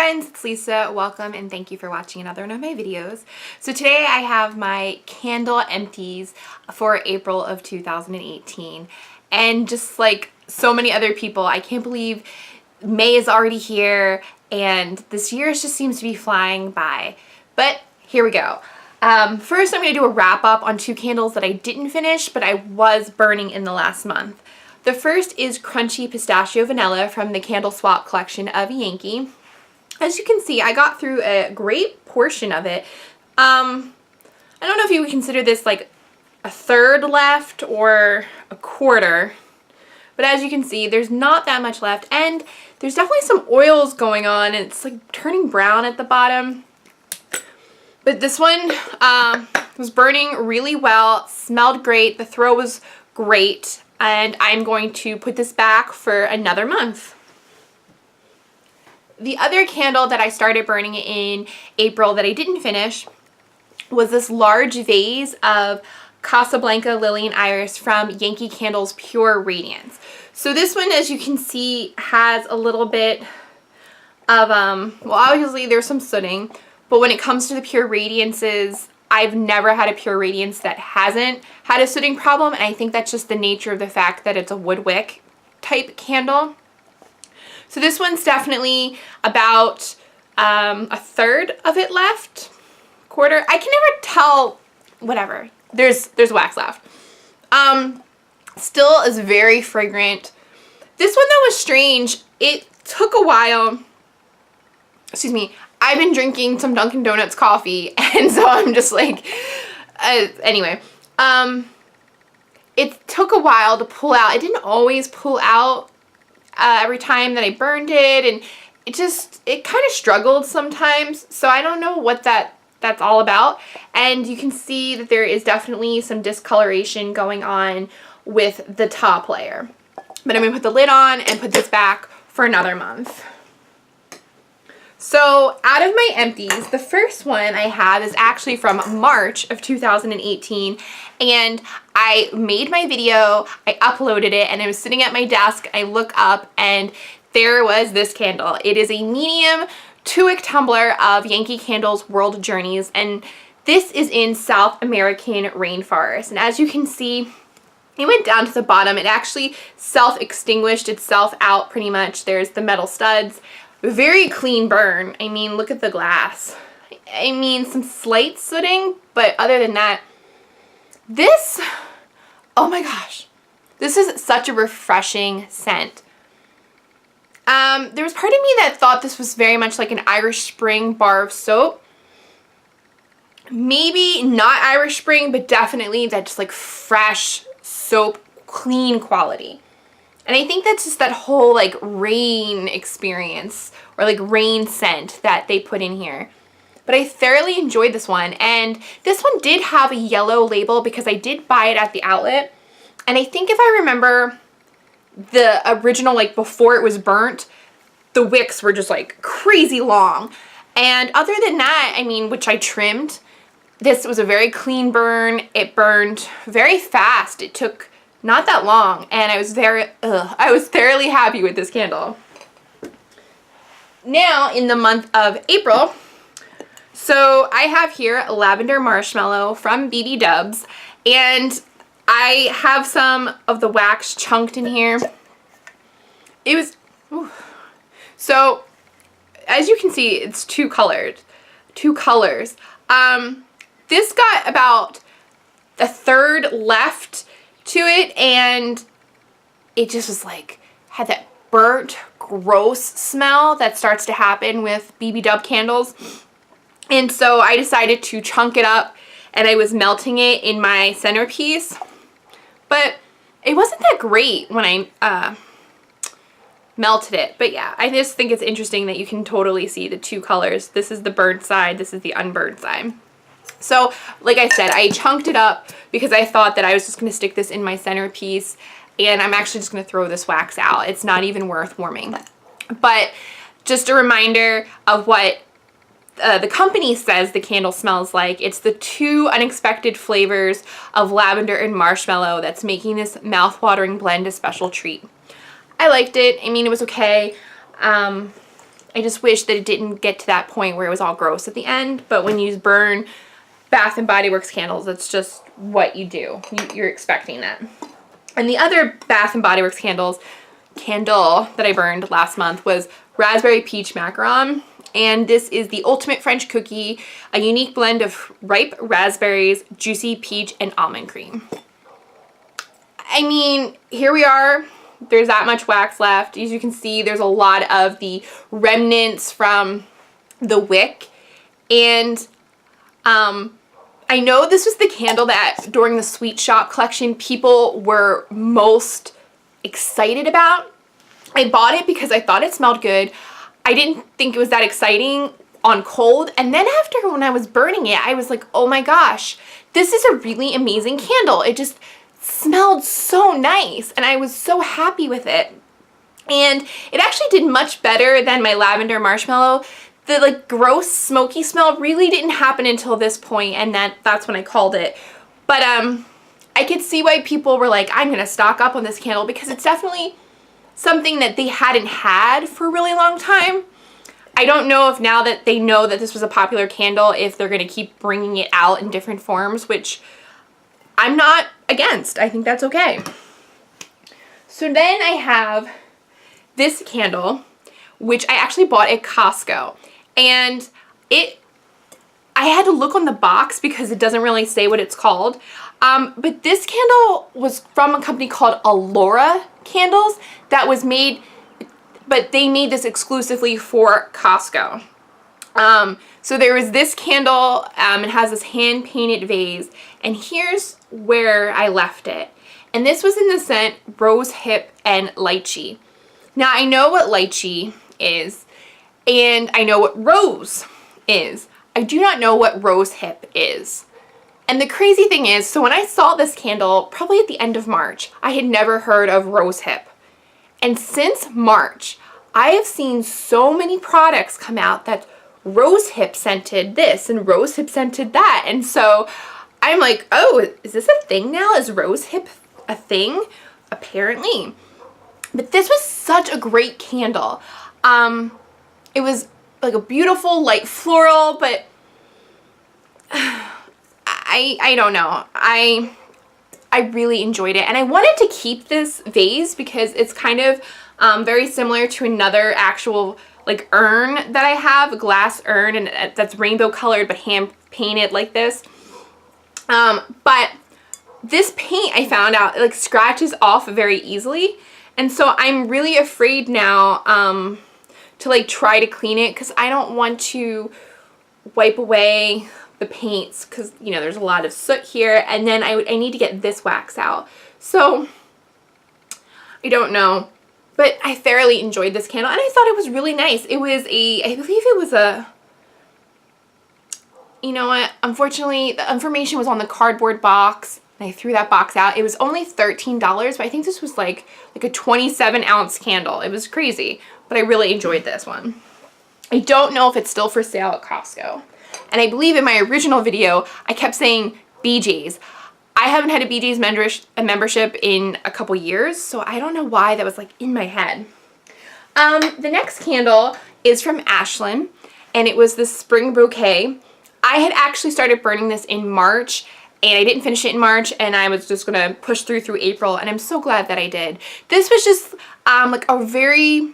friends, it's Lisa. Welcome and thank you for watching another one of my videos. So today I have my candle empties for April of 2018. And just like so many other people, I can't believe May is already here and this year just seems to be flying by. But here we go. First I'm going to do a wrap up on two candles that I didn't finish but I was burning in the last month. The first is Crunchy Pistachio Vanilla from the Candle Swap collection of Yankee. As you can see, I got through a great portion of it. I don't know if you would consider this like a third left or a quarter, but as you can see, there's not that much left, and there's definitely some oils going on, and it's like turning brown at the bottom. But this one was burning really well, smelled great, the throw was great, and I'm going to put this back for another month. The other candle that I started burning in April that I didn't finish was this large vase of Casablanca Lily and Iris from Yankee Candles Pure Radiance. So this one, as you can see, has a little bit of, well, obviously there's some sooting, but when it comes to the Pure Radiances, I've never had a Pure Radiance that hasn't had a sooting problem, and I think that's just the nature of the fact that it's a wood wick type candle. So this one's definitely about a third of it left, quarter. I can never tell, whatever. There's wax left. Still is very fragrant. This one though was strange. It took a while. Excuse me. I've been drinking some Dunkin' Donuts coffee, and so I'm just like, anyway. It took a while to pull out. It didn't always pull out every time that I burned it, and it kind of struggled sometimes, so I don't know what that's all about. And you can see that there is definitely some discoloration going on with the top layer. But I'm going to put the lid on and put this back for another month. So out of my empties, the first one I have is actually from March of 2018, and I made my video, I uploaded it, and I was sitting at my desk, I look up, and there was this candle. It is a medium 2-wick tumbler of Yankee Candles World Journeys, and this is in South American rainforest. And as you can see, it went down to the bottom. It actually self-extinguished itself out pretty much. There's the metal studs. Very clean burn. I mean, look at the glass. I mean, some slight sooting, but other than that, this, oh my gosh, this is such a refreshing scent. There was part of me that thought this was very much like an Irish Spring bar of soap. Maybe not Irish Spring, but definitely that just like fresh soap, clean quality. And I think that's just that whole like rain experience or like rain scent that they put in here. But I thoroughly enjoyed this one, and this one did have a yellow label because I did buy it at the outlet. And I think if I remember the original, like before it was burnt, the wicks were just like crazy long. And other than that, I mean, which I trimmed, this was a very clean burn. It burned very fast. It took not that long, and I was thoroughly happy with this candle. Now in the month of April, so I have here Lavender Marshmallow from BB Dubs, and I have some of the wax chunked in here. It was, ooh. So as you can see, it's two colors. This got about a third left to it, and it just was like, had that burnt, gross smell that starts to happen with BB Dub candles. And so I decided to chunk it up, and I was melting it in my centerpiece. But it wasn't that great when I melted it. But yeah, I just think it's interesting that you can totally see the two colors. This is the burnt side, this is the unburned side. So, like I said, I chunked it up because I thought that I was just going to stick this in my centerpiece, and I'm actually just going to throw this wax out. It's not even worth warming. But just a reminder of what the company says the candle smells like. It's the two unexpected flavors of lavender and marshmallow that's making this mouth-watering blend a special treat. I liked it. I mean, it was okay. I just wish that it didn't get to that point where it was all gross at the end. But when you burn Bath and Body Works candles, that's just what you do. You're expecting that. And the other Bath and Body Works candle that I burned last month was Raspberry Peach Macaron. And this is the ultimate French cookie, a unique blend of ripe raspberries, juicy peach, and almond cream. I mean, here we are. There's that much wax left. As you can see, there's a lot of the remnants from the wick. And I know this was the candle that during the Sweet Shop collection people were most excited about. I bought it because I thought it smelled good. I didn't think it was that exciting on cold. And then after, when I was burning it, I was like, oh my gosh, this is a really amazing candle. It just smelled so nice and I was so happy with it. And it actually did much better than my lavender marshmallow. The like gross smoky smell really didn't happen until this point, and that's when I called it. But I could see why people were like, I'm gonna stock up on this candle, because it's definitely something that they hadn't had for a really long time. I don't know if now that they know that this was a popular candle, if they're gonna keep bringing it out in different forms, which I'm not against. I think that's okay. So then I have this candle, which I actually bought at Costco. And I had to look on the box because it doesn't really say what it's called. But this candle was from a company called Allura Candles that was made, but they made this exclusively for Costco. So there was this candle, it has this hand-painted vase, and here's where I left it. And this was in the scent Rose Hip and Lychee. Now I know what lychee is, and I know what rose is. I do not know what rose hip is. And the crazy thing is, so when I saw this candle, probably at the end of March, I had never heard of rose hip. And since March, I have seen so many products come out that rose hip scented this and rose hip scented that. And so I'm like, oh, is this a thing now? Is rose hip a thing? Apparently. But this was such a great candle. It was like a beautiful light floral, but I don't know. I really enjoyed it, and I wanted to keep this vase because it's kind of very similar to another actual like urn that I have, a glass urn, and that's rainbow colored but hand painted like this. But this paint, I found out, it like scratches off very easily, and so I'm really afraid now to like try to clean it, because I don't want to wipe away the paints, because you know there's a lot of soot here, and then I need to get this wax out. So I don't know, but I thoroughly enjoyed this candle, and I thought it was really nice. It was I believe it was a, you know what, unfortunately the information was on the cardboard box, and I threw that box out. It was only $13, but I think this was like a 27-ounce candle. It was crazy, but I really enjoyed this one. I don't know if it's still for sale at Costco. And I believe in my original video, I kept saying BJ's. I haven't had a BJ's membership in a couple years, so I don't know why that was like in my head. The next candle is from Ashland, and it was the Spring Bouquet. I had actually started burning this in March, and I didn't finish it in March, and I was just gonna push through April, and I'm so glad that I did. This was just like a very,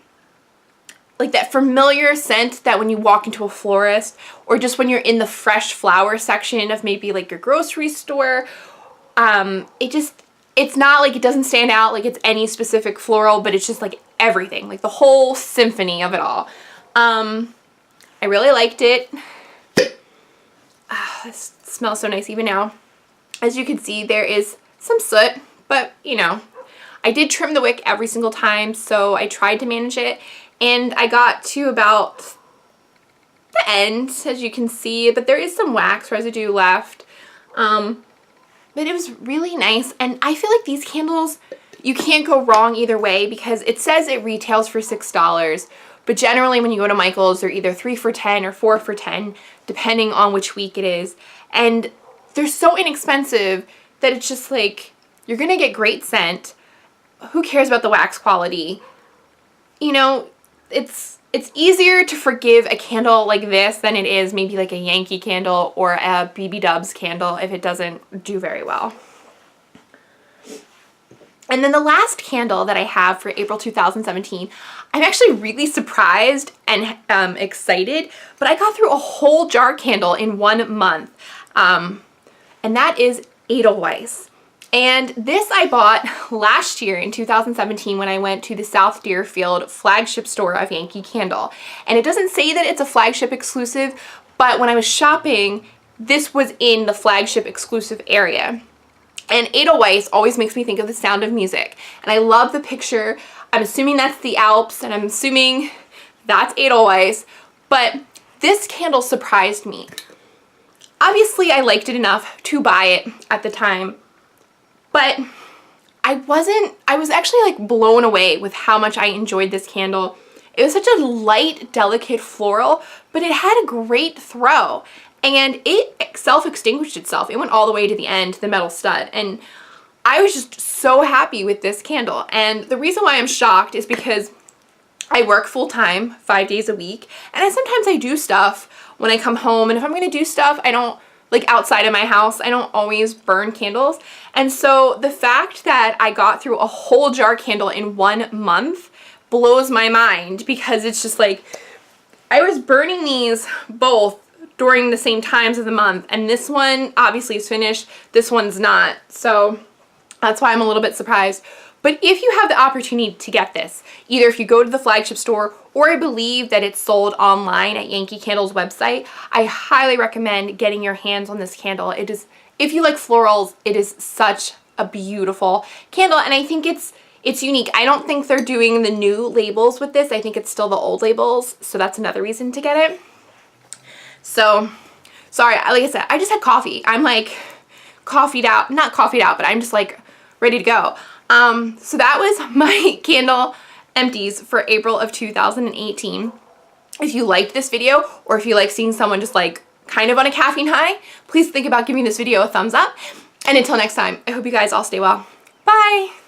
like that familiar scent that when you walk into a florist, or just when you're in the fresh flower section of maybe like your grocery store, it's not like, it doesn't stand out like it's any specific floral, but it's just like everything, like the whole symphony of it all. I really liked it. This smells so nice even now. As you can see, there is some soot, but you know, I did trim the wick every single time, so I tried to manage it, and I got to about the end, as you can see, but there is some wax residue left. But it was really nice, and I feel like these candles, you can't go wrong either way, because it says it retails for $6, but generally when you go to Michael's, they're either 3 for $10 or 4 for $10, depending on which week it is, and they're so inexpensive that it's just like, you're gonna get great scent. Who cares about the wax quality? You know, it's it's easier to forgive a candle like this than it is maybe like a Yankee candle or a BB Dubs candle if it doesn't do very well. And then the last candle that I have for April 2017, I'm actually really surprised and excited, but I got through a whole jar candle in 1 month, and that is Edelweiss. And this I bought last year in 2017 when I went to the South Deerfield flagship store of Yankee Candle. And it doesn't say that it's a flagship exclusive, but when I was shopping, this was in the flagship exclusive area. And Edelweiss always makes me think of The Sound of Music. And I love the picture. I'm assuming that's the Alps, and I'm assuming that's Edelweiss. But this candle surprised me. Obviously, I liked it enough to buy it at the time. But I was actually like blown away with how much I enjoyed this candle. It was such a light, delicate floral, but it had a great throw. And it self-extinguished itself. It went all the way to the end, the metal stud. And I was just so happy with this candle. And the reason why I'm shocked is because I work full-time, 5 days a week. And sometimes I do stuff when I come home. And if I'm going to do stuff, I don't, like outside of my house, I don't always burn candles. And so the fact that I got through a whole jar candle in 1 month blows my mind, because it's just like, I was burning these both during the same times of the month, and this one obviously is finished, this one's not, so that's why I'm a little bit surprised. But if you have the opportunity to get this, either if you go to the flagship store, or I believe that it's sold online at Yankee Candle's website, I highly recommend getting your hands on this candle. It is, if you like florals, it is such a beautiful candle, and I think it's unique. I don't think they're doing the new labels with this. I think it's still the old labels, so that's another reason to get it. So, sorry, like I said, I just had coffee. I'm like coffeeed out, not coffeeed out, but I'm just like ready to go. So that was my candle empties for April of 2018. If you liked this video, or if you like seeing someone just like kind of on a caffeine high, please think about giving this video a thumbs up. And until next time, I hope you guys all stay well. Bye!